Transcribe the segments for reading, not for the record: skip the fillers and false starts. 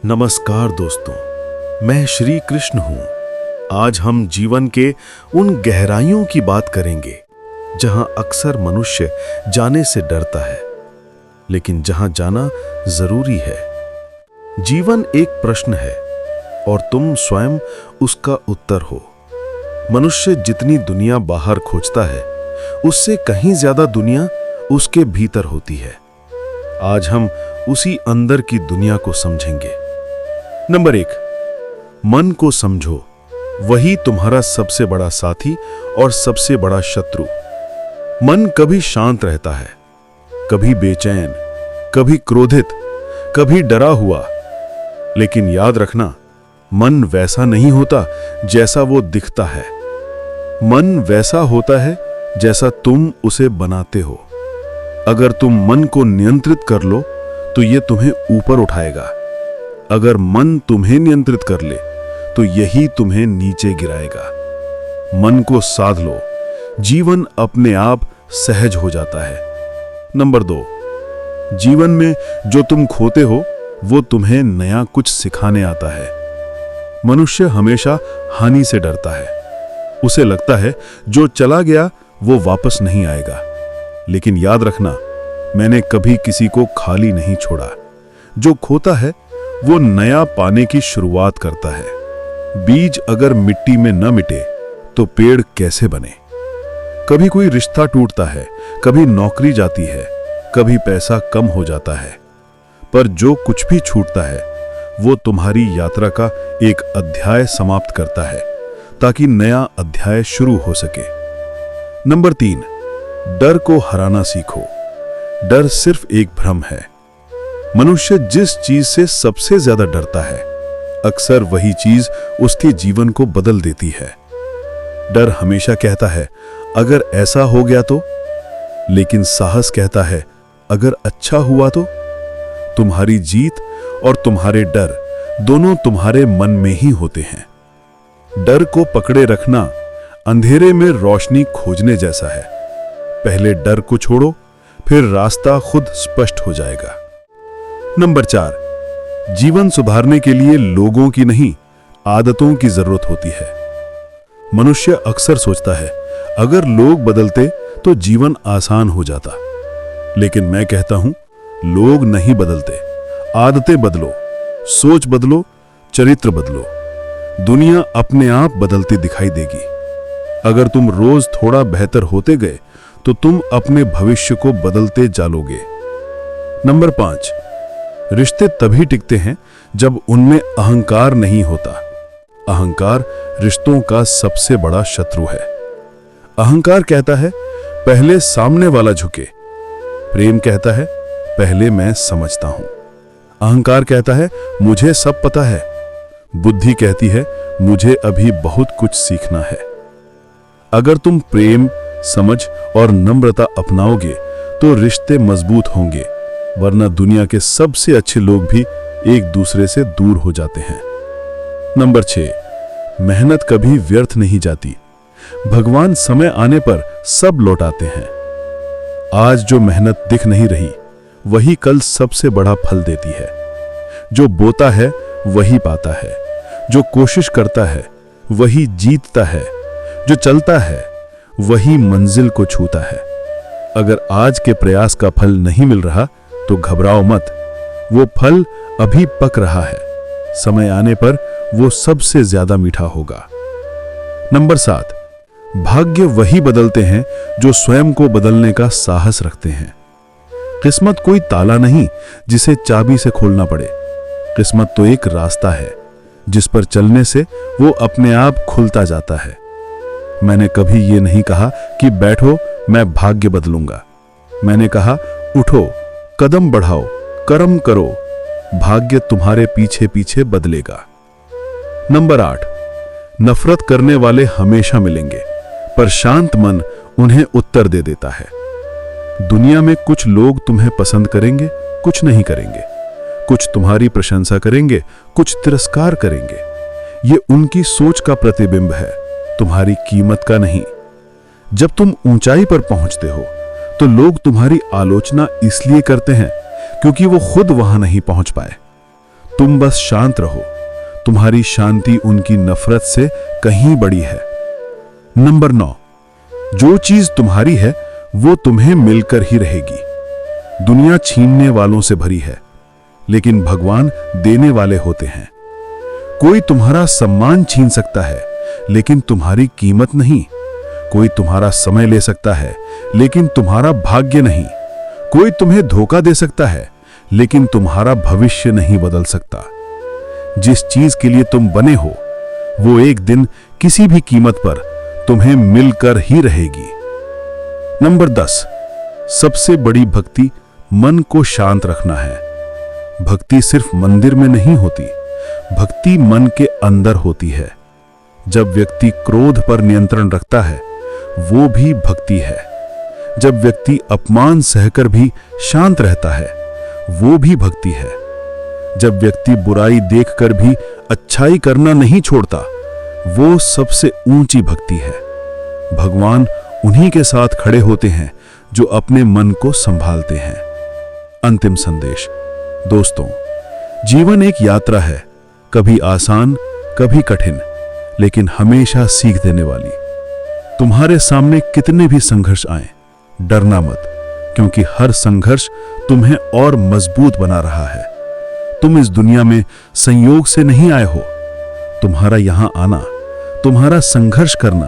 नमस्कार दोस्तों, मैं श्री कृष्ण हूं। आज हम जीवन के उन गहराइयों की बात करेंगे जहां अक्सर मनुष्य जाने से डरता है, लेकिन जहां जाना जरूरी है। जीवन एक प्रश्न है और तुम स्वयं उसका उत्तर हो। मनुष्य जितनी दुनिया बाहर खोजता है, उससे कहीं ज्यादा दुनिया उसके भीतर होती है। आज हम उसी अंदर की दुनिया को समझेंगे। नंबर 1, मन को समझो। वही तुम्हारा सबसे बड़ा साथी और सबसे बड़ा शत्रु। मन कभी शांत रहता है, कभी बेचैन, कभी क्रोधित, कभी डरा हुआ। लेकिन याद रखना, मन वैसा नहीं होता जैसा वो दिखता है। मन वैसा होता है जैसा तुम उसे बनाते हो। अगर तुम मन को नियंत्रित कर लो तो ये तुम्हें ऊपर उठाएगा। अगर मन तुम्हें नियंत्रित कर ले तो यही तुम्हें नीचे गिराएगा। मन को साध लो, जीवन अपने आप सहज हो जाता है। नंबर 2, जीवन में जो तुम खोते हो वो तुम्हें नया कुछ सिखाने आता है। मनुष्य हमेशा हानि से डरता है। उसे लगता है जो चला गया वो वापस नहीं आएगा। लेकिन याद रखना, मैंने कभी किसी को खाली नहीं छोड़ा। जो खोता है वो नया पाने की शुरुआत करता है। बीज अगर मिट्टी में न मिटे तो पेड़ कैसे बने। कभी कोई रिश्ता टूटता है, कभी नौकरी जाती है, कभी पैसा कम हो जाता है, पर जो कुछ भी छूटता है वो तुम्हारी यात्रा का एक अध्याय समाप्त करता है ताकि नया अध्याय शुरू हो सके। नंबर 3, डर को हराना सीखो। डर सिर्फ एक भ्रम है। मनुष्य जिस चीज से सबसे ज्यादा डरता है, अक्सर वही चीज उसके जीवन को बदल देती है। डर हमेशा कहता है अगर ऐसा हो गया तो, लेकिन साहस कहता है अगर अच्छा हुआ तो। तुम्हारी जीत और तुम्हारे डर दोनों तुम्हारे मन में ही होते हैं। डर को पकड़े रखना अंधेरे में रोशनी खोजने जैसा है। पहले डर को छोड़ो, फिर रास्ता खुद स्पष्ट हो जाएगा। नंबर 4, जीवन सुधारने के लिए लोगों की नहीं, आदतों की जरूरत होती है। मनुष्य अक्सर सोचता है अगर लोग बदलते तो जीवन आसान हो जाता। लेकिन मैं कहता हूं, लोग नहीं बदलते, आदतें बदलो, सोच बदलो, चरित्र बदलो। दुनिया अपने आप बदलती दिखाई देगी। अगर तुम रोज थोड़ा बेहतर होते गए तो तुम अपने भविष्य को बदलते जालोगे। नंबर 5, रिश्ते तभी टिकते हैं जब उनमें अहंकार नहीं होता। अहंकार रिश्तों का सबसे बड़ा शत्रु है। अहंकार कहता है पहले सामने वाला झुके। प्रेम कहता है पहले मैं समझता हूं। अहंकार कहता है मुझे सब पता है। बुद्धि कहती है मुझे अभी बहुत कुछ सीखना है। अगर तुम प्रेम, समझ और नम्रता अपनाओगे तो रिश्ते मजबूत होंगे, वरना दुनिया के सबसे अच्छे लोग भी एक दूसरे से दूर हो जाते हैं। नंबर 6, मेहनत कभी व्यर्थ नहीं जाती। भगवान समय आने पर सब लौटाते हैं। आज जो मेहनत दिख नहीं रही, वही कल सबसे बड़ा फल देती है। जो बोता है वही पाता है। जो कोशिश करता है वही जीतता है। जो चलता है वही मंजिल को छूता है। अगर आज के प्रयास का फल नहीं मिल रहा तो घबराओ मत, वो फल अभी पक रहा है। समय आने पर वो सबसे ज्यादा मीठा होगा। नंबर 7, भाग्य वही बदलते हैं जो स्वयं को बदलने का साहस रखते हैं। किस्मत कोई ताला नहीं जिसे चाबी से खोलना पड़े। किस्मत तो एक रास्ता है जिस पर चलने से वो अपने आप खुलता जाता है। मैंने कभी ये नहीं कहा कि बैठो मैं भाग्य बदलूंगा। मैंने कहा उठो, कदम बढ़ाओ, कर्म करो, भाग्य तुम्हारे पीछे पीछे बदलेगा। नंबर 8, नफरत करने वाले हमेशा मिलेंगे, पर शांत मन उन्हें उत्तर दे देता है। दुनिया में कुछ लोग तुम्हें पसंद करेंगे, कुछ नहीं करेंगे। कुछ तुम्हारी प्रशंसा करेंगे, कुछ तिरस्कार करेंगे। ये उनकी सोच का प्रतिबिंब है, तुम्हारी कीमत का नहीं। जब तुम ऊंचाई पर पहुंचते हो तो लोग तुम्हारी आलोचना इसलिए करते हैं क्योंकि वो खुद वहां नहीं पहुंच पाए। तुम बस शांत रहो। तुम्हारी शांति उनकी नफरत से कहीं बड़ी है। नंबर 9, जो चीज तुम्हारी है वो तुम्हें मिलकर ही रहेगी। दुनिया छीनने वालों से भरी है, लेकिन भगवान देने वाले होते हैं। कोई तुम्हारा सम्मान छीन सकता है, लेकिन तुम्हारी कीमत नहीं। कोई तुम्हारा समय ले सकता है, लेकिन तुम्हारा भाग्य नहीं। कोई तुम्हें धोखा दे सकता है, लेकिन तुम्हारा भविष्य नहीं बदल सकता। जिस चीज के लिए तुम बने हो वो एक दिन किसी भी कीमत पर तुम्हें मिलकर ही रहेगी। नंबर 10, सबसे बड़ी भक्ति मन को शांत रखना है। भक्ति सिर्फ मंदिर में नहीं होती, भक्ति मन के अंदर होती है। जब व्यक्ति क्रोध पर नियंत्रण रखता है वो भी भक्ति है। जब व्यक्ति अपमान सहकर भी शांत रहता है वो भी भक्ति है। जब व्यक्ति बुराई देखकर भी अच्छाई करना नहीं छोड़ता वो सबसे ऊंची भक्ति है। भगवान उन्हीं के साथ खड़े होते हैं जो अपने मन को संभालते हैं। अंतिम संदेश। दोस्तों, जीवन एक यात्रा है, कभी आसान कभी कठिन, लेकिन हमेशा सीख देने वाली। तुम्हारे सामने कितने भी संघर्ष आए, डरना मत, क्योंकि हर संघर्ष तुम्हें और मजबूत बना रहा है। तुम इस दुनिया में संयोग से नहीं आए हो। तुम्हारा यहां आना, तुम्हारा संघर्ष करना,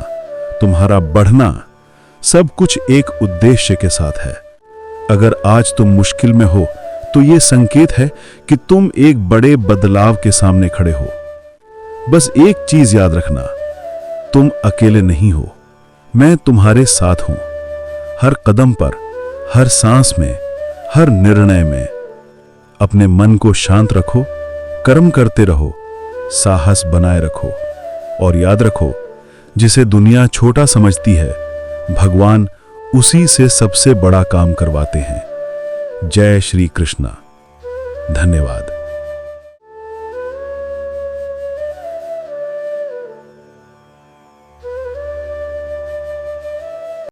तुम्हारा बढ़ना, सब कुछ एक उद्देश्य के साथ है। अगर आज तुम मुश्किल में हो तो यह संकेत है कि तुम एक बड़े बदलाव के सामने खड़े हो। बस एक चीज याद रखना, तुम अकेले नहीं हो, मैं तुम्हारे साथ हूं। हर कदम पर, हर सांस में, हर निर्णय में। अपने मन को शांत रखो, कर्म करते रहो, साहस बनाए रखो और याद रखो, जिसे दुनिया छोटा समझती है भगवान उसी से सबसे बड़ा काम करवाते हैं। जय श्री कृष्णा। धन्यवाद।